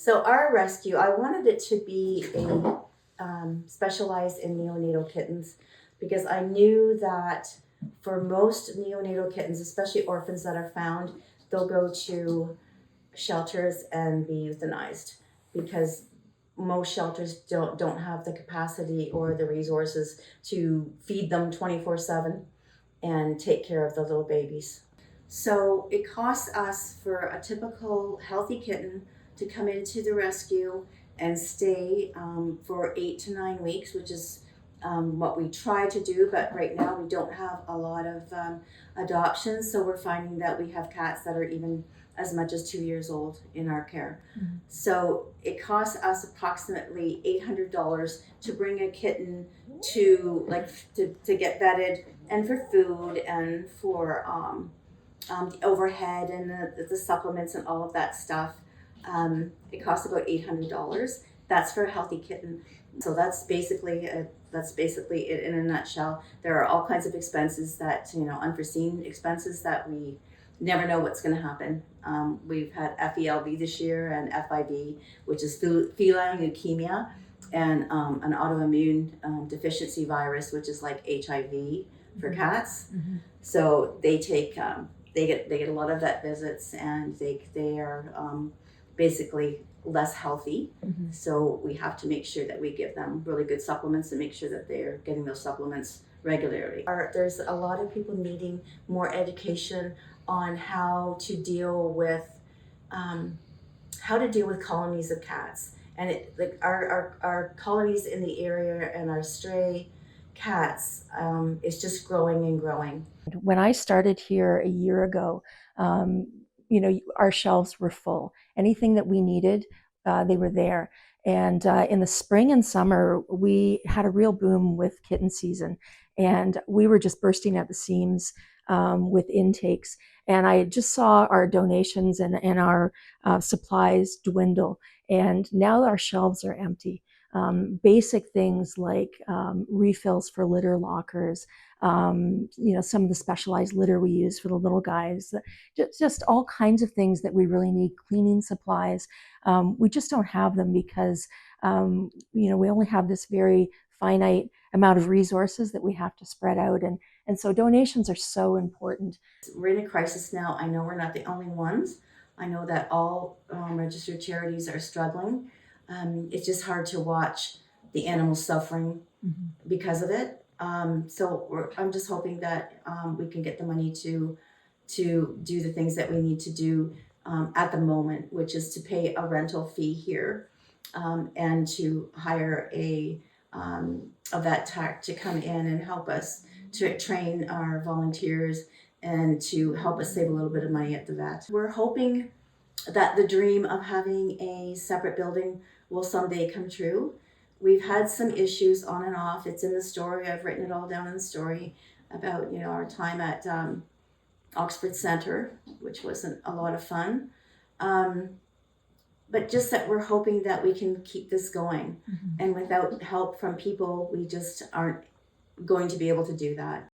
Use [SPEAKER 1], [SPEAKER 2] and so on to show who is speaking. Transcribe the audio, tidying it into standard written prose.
[SPEAKER 1] So our rescue, I wanted it to be a specialized in neonatal kittens because I knew that for most neonatal kittens, especially orphans that are found, they'll go to shelters and be euthanized because most shelters don't have the capacity or the resources to feed them 24/7 and take care of the little babies. So it costs us for a typical healthy kitten to come into the rescue and stay for 8 to 9 weeks, which is what we try to do. But right now we don't have a lot of adoptions, so we're finding that we have cats that are even as much as 2 years old in our care. Mm-hmm. So it costs us approximately $800 to bring a kitten to to get vetted and for food and for the overhead and the supplements and all of that stuff. It costs about $800. That's for a healthy kitten. So that's basically it in a nutshell. There are all kinds of expenses that, unforeseen expenses that we never know what's going to happen. We've had FELV this year and FIV, which is feline leukemia, and an autoimmune deficiency virus, which is like HIV for cats. Mm-hmm. So they take they get a lot of vet visits, and they are basically less healthy. Mm-hmm. So we have to make sure that we give them really good supplements and make sure that they're getting those supplements regularly. There's a lot of people needing more education on how to deal with colonies of cats, and our colonies in the area and our stray cats is just growing and growing.
[SPEAKER 2] When I started here a year ago, our shelves were full. Anything that we needed, they were there. And in the spring and summer, we had a real boom with kitten season, and we were just bursting at the seams with intakes. And I just saw our donations and our supplies dwindle, and now our shelves are empty. Basic things like refills for litter lockers, some of the specialized litter we use for the little guys, just all kinds of things that we really need, cleaning supplies. We just don't have them because, we only have this very finite amount of resources that we have to spread out. And so donations are so important.
[SPEAKER 1] We're in a crisis now. I know we're not the only ones. I know that all registered charities are struggling. It's just hard to watch the animals suffering because of it. So I'm just hoping that we can get the money to do the things that we need to do at the moment, which is to pay a rental fee here and to hire a vet tech to come in and help us to train our volunteers and to help us save a little bit of money at the vet. We're hoping that the dream of having a separate building will someday come true. We've had some issues on and off. It's in the story. I've written it all down in the story about, our time at Oxford Center, which wasn't a lot of fun. But just that we're hoping that we can keep this going. Mm-hmm. And without help from people, we just aren't going to be able to do that.